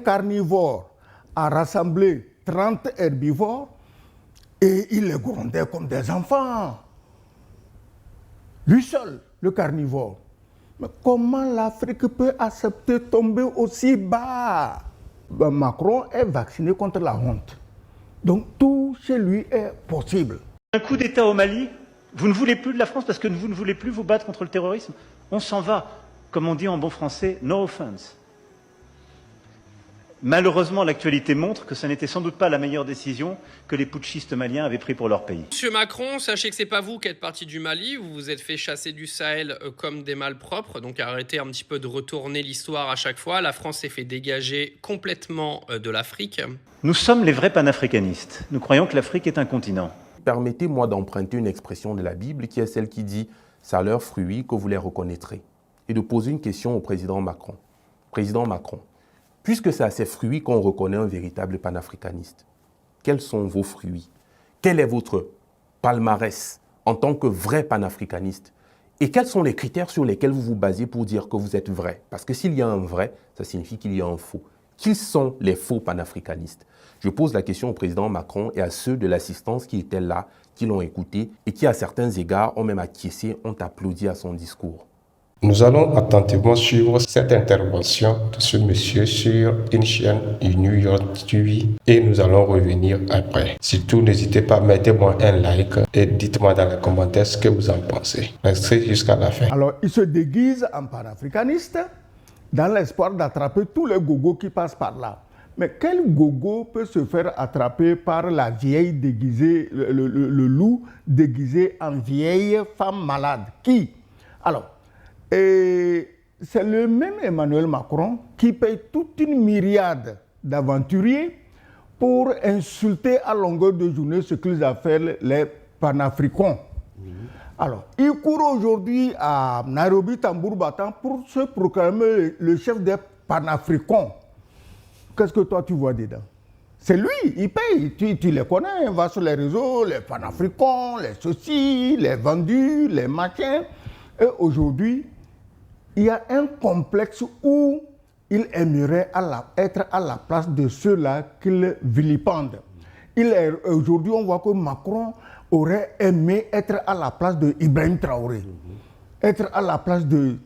carnivore a rassemblé 30 herbivores et il les grondait comme des enfants. Lui seul, le carnivore. Mais comment l'Afrique peut accepter de tomber aussi bas? Macron est vacciné contre la honte. Donc tout chez lui est possible. Un coup d'État au Mali, vous ne voulez plus de la France parce que vous ne voulez plus vous battre contre le terrorisme. On s'en va. Comme on dit en bon français, no offense. Malheureusement, l'actualité montre que ce n'était sans doute pas la meilleure décision que les putschistes maliens avaient prise pour leur pays. Monsieur Macron, sachez que c'est pas vous qui êtes parti du Mali, vous vous êtes fait chasser du Sahel comme des malpropres, donc arrêtez un petit peu de retourner l'histoire à chaque fois. La France s'est fait dégager complètement de l'Afrique. Nous sommes les vrais panafricanistes. Nous croyons que l'Afrique est un continent. Permettez-moi d'emprunter une expression de la Bible qui est celle qui dit « c'est à leurs fruits que vous les reconnaîtrez » et de poser une question au président Macron. Président Macron, puisque c'est à ces fruits qu'on reconnaît un véritable panafricaniste, quels sont vos fruits? Quel est votre palmarès en tant que vrai panafricaniste? Et quels sont les critères sur lesquels vous vous basez pour dire que vous êtes vrai? Parce que s'il y a un vrai, ça signifie qu'il y a un faux. Qui sont les faux panafricanistes? Je pose la question au président Macron et à ceux de l'assistance qui étaient là, qui l'ont écouté et qui, à certains égards, ont même acquiescé, ont applaudi à son discours. Nous allons attentivement suivre cette intervention de ce monsieur sur une chaîne du New York TV et nous allons revenir après. Surtout, n'hésitez pas, mettez-moi un like et dites-moi dans les commentaires ce que vous en pensez. Restez jusqu'à la fin. Alors, il se déguise en panafricaniste dans l'espoir d'attraper tous les gogos qui passent par là. Mais quel gogo peut se faire attraper par la vieille déguisée, le loup déguisé en vieille femme malade? Qui? Alors, et c'est le même Emmanuel Macron qui paye toute une myriade d'aventuriers pour insulter à longueur de journée ce qu'ils appellent les panafricains. Alors, il court aujourd'hui à Nairobi, tambour battant, pour se proclamer le chef des panafricains. Qu'est-ce que toi tu vois dedans? C'est lui, il paye, tu les connais, va sur les réseaux, les panafricains, les ceci, les vendus, les machins. Et aujourd'hui, il y a un complexe où il aimerait être à la place de ceux-là qu'il vilipende. Aujourd'hui, on voit que Macron aurait aimé être à la place de Ibrahim Traoré, être à la place du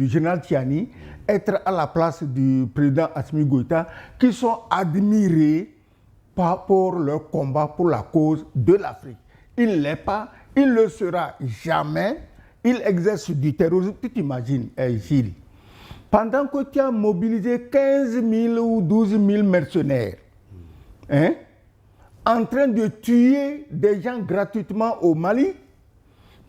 général Tiani, être à la place du président Assimi Goïta, qui sont admirés pour leur combat pour la cause de l'Afrique. Il ne l'est pas, il ne le sera jamais. Il exerce du terrorisme, tu t'imagines, Gilles. Pendant que tu as mobilisé 15 000 ou 12 000 mercenaires, hein, en train de tuer des gens gratuitement au Mali,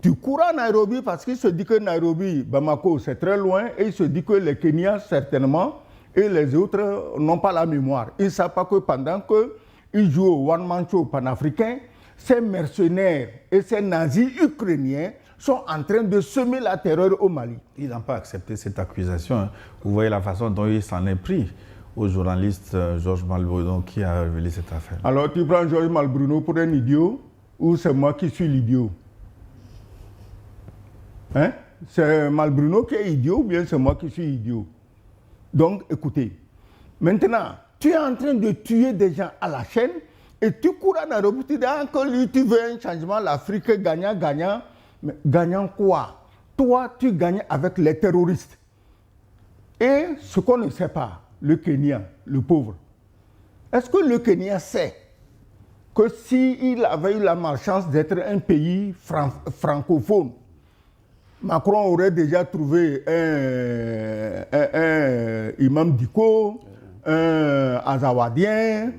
tu cours à Nairobi parce qu'il se dit que Nairobi, Bamako, c'est très loin, et il se dit que les Kenyans, certainement, et les autres n'ont pas la mémoire. Ils ne savent pas que pendant qu'ils jouent au one-man show panafricain, ces mercenaires et ces nazis ukrainiens sont en train de semer la terreur au Mali. Ils n'ont pas accepté cette accusation. Vous voyez la façon dont il s'en est pris au journaliste Georges Malbruno qui a révélé cette affaire. Alors tu prends Georges Malbruno pour un idiot ou c'est moi qui suis l'idiot? Hein? C'est Malbruno qui est idiot ou bien c'est moi qui suis idiot? Donc écoutez, maintenant tu es en train de tuer des gens à la chaîne et tu cours à Nairobi, tu dis que lui tu veux un changement, l'Afrique gagnant-gagnant. Mais gagnant quoi? Toi, tu gagnes avec les terroristes. Et ce qu'on ne sait pas, le Kenya, le pauvre, est-ce que le Kenya sait que s'il avait eu la malchance d'être un pays francophone, Macron aurait déjà trouvé un imam Diko, un Azawadien,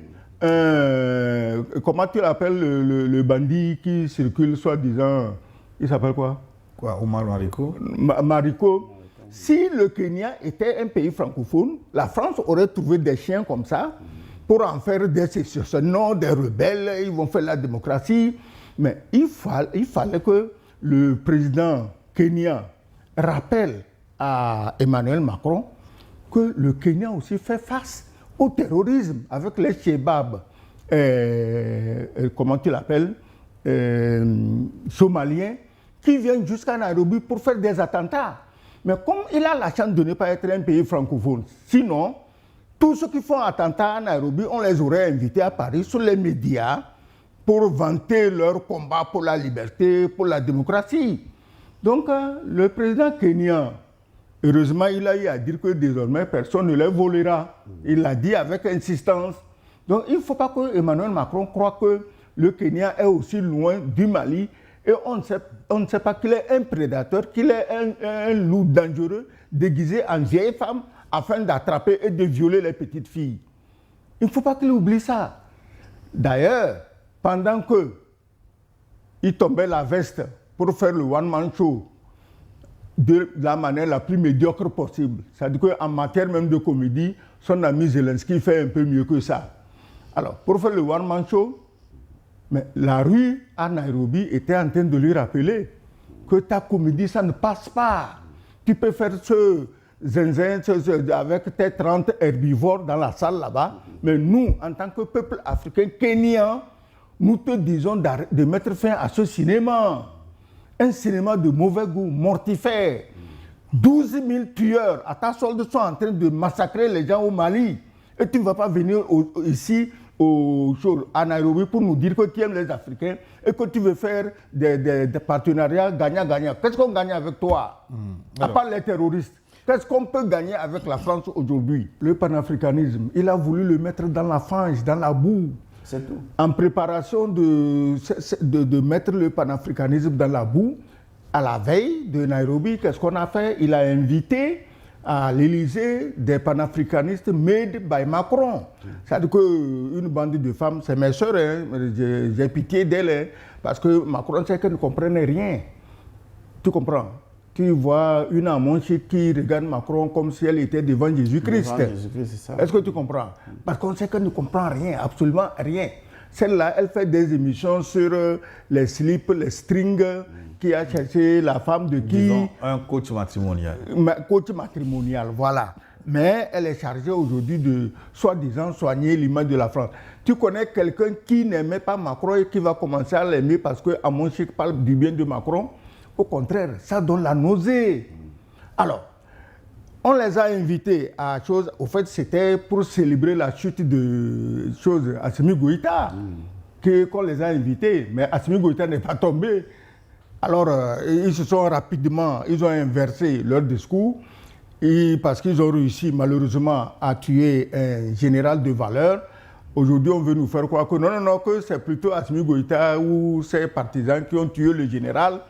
comment tu l'appelles le bandit qui circule soi-disant. Il s'appelle quoi? Omar Mariko. Mariko. Si le Kenya était un pays francophone, la France aurait trouvé des chiens comme ça pour en faire des sécessionneurs, des rebelles, ils vont faire la démocratie. Mais il fallait que le président kenyan rappelle à Emmanuel Macron que le Kenya aussi fait face au terrorisme avec les Chebab, comment tu l'appelles, somaliens, qui viennent jusqu'à Nairobi pour faire des attentats. Mais comme il a la chance de ne pas être un pays francophone, sinon, Tous ceux qui font attentat à Nairobi, on les aurait invités à Paris sur les médias pour vanter leur combat pour la liberté, pour la démocratie. Donc, le président kenyan, heureusement, il a eu à dire que désormais, personne ne les volera. Il l'a dit avec insistance. Donc, il ne faut pas que Emmanuel Macron croie que le Kenya est aussi loin du Mali et on ne sait pas qu'il est un prédateur, qu'il est un loup dangereux déguisé en vieille femme afin d'attraper et de violer les petites filles. Il ne faut pas qu'il oublie ça. D'ailleurs, pendant qu'il tombait la veste pour faire le one-man show de la manière la plus médiocre possible, c'est-à-dire qu'en matière même de comédie, son ami Zelensky fait un peu mieux que ça. Alors, pour faire le one-man show, mais la rue à Nairobi était en train de lui rappeler que ta comédie, ça ne passe pas. Tu peux faire ce zinzin avec tes 30 herbivores dans la salle là-bas, mais nous, en tant que peuple africain kenyan, nous te disons de mettre fin à ce cinéma. Un cinéma de mauvais goût, mortifère. 12 000 tueurs à ta solde sont en train de massacrer les gens au Mali. Et tu ne vas pas venir ici à Nairobi pour nous dire que tu aimes les Africains et que tu veux faire des partenariats gagnant-gagnant. Qu'est-ce qu'on gagne avec toi? À part les terroristes. Qu'est-ce qu'on peut gagner avec la France aujourd'hui? Le panafricanisme, il a voulu le mettre dans la fange, dans la boue. C'est tout. En préparation de mettre le panafricanisme dans la boue, à la veille de Nairobi, qu'est-ce qu'on a fait? Il a invité à l'Élysée des panafricanistes made by Macron. C'est-à-dire qu'une bande de femmes, c'est mes sœurs, hein, j'ai pitié d'elles, hein, parce que Macron sait qu'elles ne comprennent rien. Tu comprends? Tu vois une Amonchi qui regarde Macron comme si elle était devant Jésus-Christ. Est-ce que tu comprends? Parce qu'on sait qu'elle ne comprend rien, absolument rien. Celle-là, elle fait des émissions sur les slips, les strings, qui a cherché la femme de qui? Disons, un coach matrimonial. Coach matrimonial, voilà. Mais elle est chargée aujourd'hui de, soi-disant, soigner l'image de la France. Tu connais quelqu'un qui n'aimait pas Macron et qui va commencer à l'aimer parce que Amon Chik parle du bien de Macron? Au contraire, ça donne la nausée. Alors, on les a invités à chose. Au fait, c'était pour célébrer la chute de Assimi Goïta qu'on les a invités. Mais Assimi Goïta n'est pas tombé. Alors, ils se sont rapidement, ils ont inversé leur discours parce qu'ils ont réussi malheureusement à tuer un général de valeur. Aujourd'hui, on veut nous faire croire que non, que c'est plutôt Assimi Goïta ou ses partisans qui ont tué le général.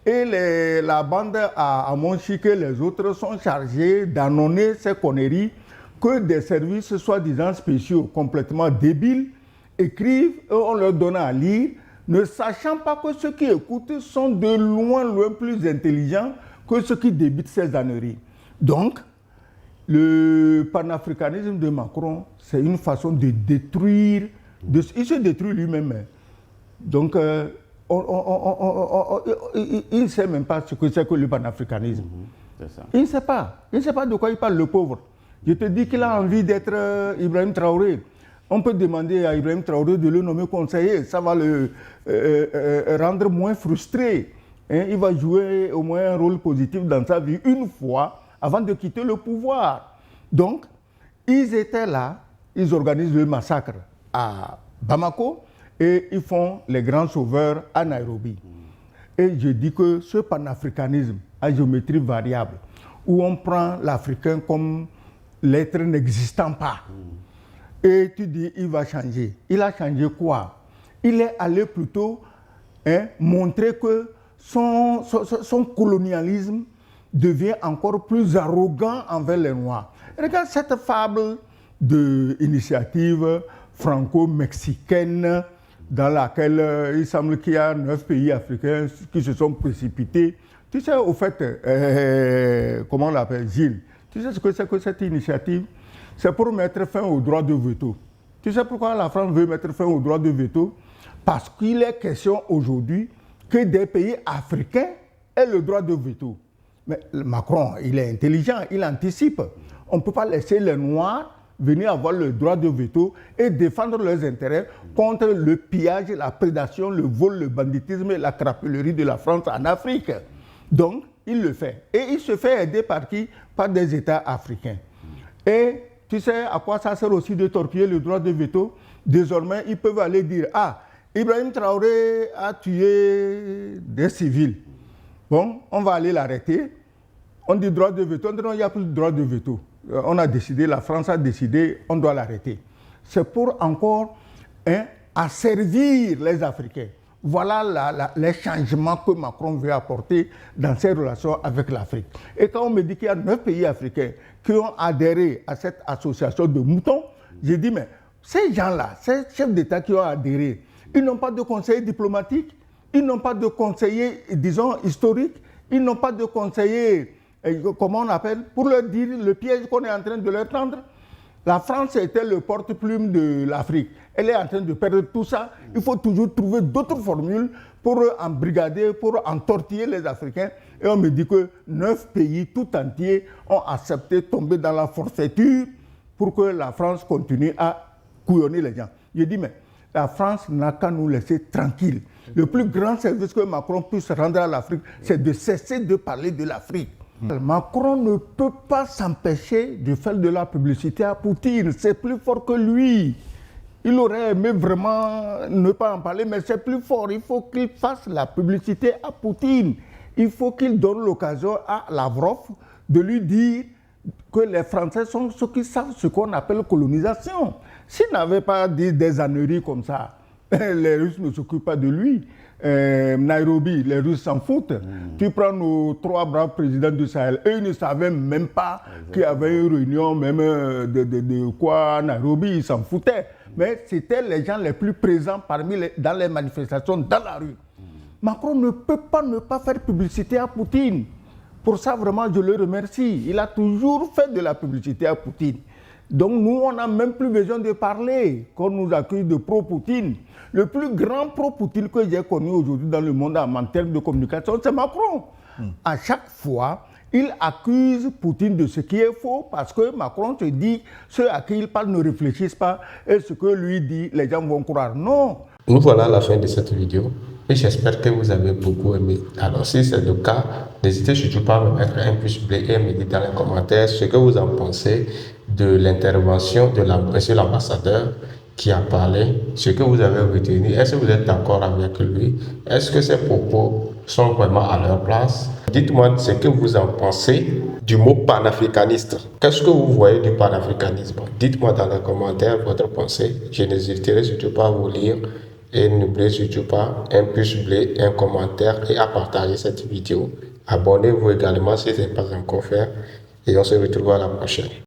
Et la bande à Monchik et les autres sont chargés d'annoncer ces conneries que des services soi-disant spéciaux complètement débiles écrivent et on leur donne à lire, ne sachant pas que ceux qui écoutent sont de loin plus intelligents que ceux qui débitent ces âneries. Donc, le panafricanisme de Macron, c'est une façon de détruire, il se détruit lui-même. Donc, il ne sait même pas ce que c'est que le panafricanisme. Il ne sait pas. Il ne sait pas de quoi il parle, le pauvre. Je te dis qu'il a envie d'être Ibrahim Traoré. On peut demander à Ibrahim Traoré de le nommer conseiller. Ça va le rendre moins frustré. Hein? Il va jouer au moins un rôle positif dans sa vie une fois avant de quitter le pouvoir. Donc, ils étaient là, ils organisent le massacre à Bamako, et ils font les grands sauveurs à Nairobi. Et je dis que ce panafricanisme à géométrie variable, où on prend l'Africain comme l'être n'existant pas, et tu dis il va changer. Il a changé quoi? Il est allé plutôt montrer que son colonialisme devient encore plus arrogant envers les Noirs. Regarde cette fable d'initiative franco-mexicaine dans laquelle il semble qu'il y a 9 pays africains qui se sont précipités. Tu sais, au fait, comment on l'appelle, Gilles, tu sais ce que c'est que cette initiative? C'est pour mettre fin au droit de veto. Tu sais pourquoi la France veut mettre fin au droit de veto? Parce qu'il est question aujourd'hui que des pays africains aient le droit de veto. Mais Macron, il est intelligent, il anticipe. On ne peut pas laisser les Noirs venir avoir le droit de veto et défendre leurs intérêts contre le pillage, la prédation, le vol, le banditisme et la crapulerie de la France en Afrique. Donc, il le fait. Et il se fait aider par qui? Par des États africains. Et tu sais à quoi ça sert aussi de torpiller le droit de veto? Désormais, ils peuvent aller dire, ah, Ibrahim Traoré a tué des civils. Bon, on va aller l'arrêter. On dit droit de veto, on dit non, il n'y a plus de droit de veto. On a décidé, la France a décidé, on doit l'arrêter. C'est pour encore asservir les Africains. Voilà les changements que Macron veut apporter dans ses relations avec l'Afrique. Et quand on me dit qu'il y a 9 pays africains qui ont adhéré à cette association de moutons, j'ai dit, mais ces gens-là, ces chefs d'État qui ont adhéré, ils n'ont pas de conseiller diplomatique, ils n'ont pas de conseiller, disons, historique, ils n'ont pas de conseiller, comment on appelle, pour leur dire le piège qu'on est en train de leur tendre. La France était le porte-plume de l'Afrique. Elle est en train de perdre tout ça. Il faut toujours trouver d'autres formules pour embrigader, pour entortiller les Africains. Et on me dit que 9 pays tout entiers ont accepté de tomber dans la forfaiture pour que la France continue à couillonner les gens. Je dis, mais la France n'a qu'à nous laisser tranquilles. Le plus grand service que Macron puisse rendre à l'Afrique, c'est de cesser de parler de l'Afrique. Macron ne peut pas s'empêcher de faire de la publicité à Poutine. C'est plus fort que lui. Il aurait aimé vraiment ne pas en parler, mais c'est plus fort. Il faut qu'il fasse la publicité à Poutine. Il faut qu'il donne l'occasion à Lavrov de lui dire que les Français sont ceux qui savent ce qu'on appelle colonisation. S'il n'avait pas dit des âneries comme ça, les Russes ne s'occupent pas de lui. Nairobi, les Russes s'en foutent. Tu prends nos 3 braves présidents du Sahel, eux ils ne savaient même pas qu'il y avait une réunion même de quoi Nairobi, ils s'en foutaient. Mais c'était les gens les plus présents dans les manifestations dans la rue. Macron ne peut pas ne pas faire publicité à Poutine. Pour ça, vraiment, je le remercie. Il a toujours fait de la publicité à Poutine. Donc nous, on n'a même plus besoin de parler, qu'on nous accuse de pro-Poutine. Le plus grand pro-Poutine que j'ai connu aujourd'hui dans le monde en termes de communication, c'est Macron. À chaque fois, il accuse Poutine de ce qui est faux parce que Macron se dit ceux à qui il parle ne réfléchissent pas et ce que lui dit, les gens vont croire. Non. Nous voilà à la fin de cette vidéo et j'espère que vous avez beaucoup aimé. Alors si c'est le cas, n'hésitez surtout pas à me mettre un pouce bleu et me dire dans les commentaires ce que vous en pensez de l'intervention de monsieur l'ambassadeur qui a parlé, ce que vous avez retenu. Est-ce que vous êtes d'accord avec lui? Est-ce que ses propos sont vraiment à leur place? Dites-moi ce que vous en pensez du mot panafricaniste. Qu'est-ce que vous voyez du panafricanisme? Dites-moi dans les commentaires votre pensée. Je n'hésiterai surtout pas à vous lire. Et n'oubliez surtout pas un pouce bleu, un commentaire et à partager cette vidéo. Abonnez-vous également si ce n'est pas encore fait. Et on se retrouve à la prochaine.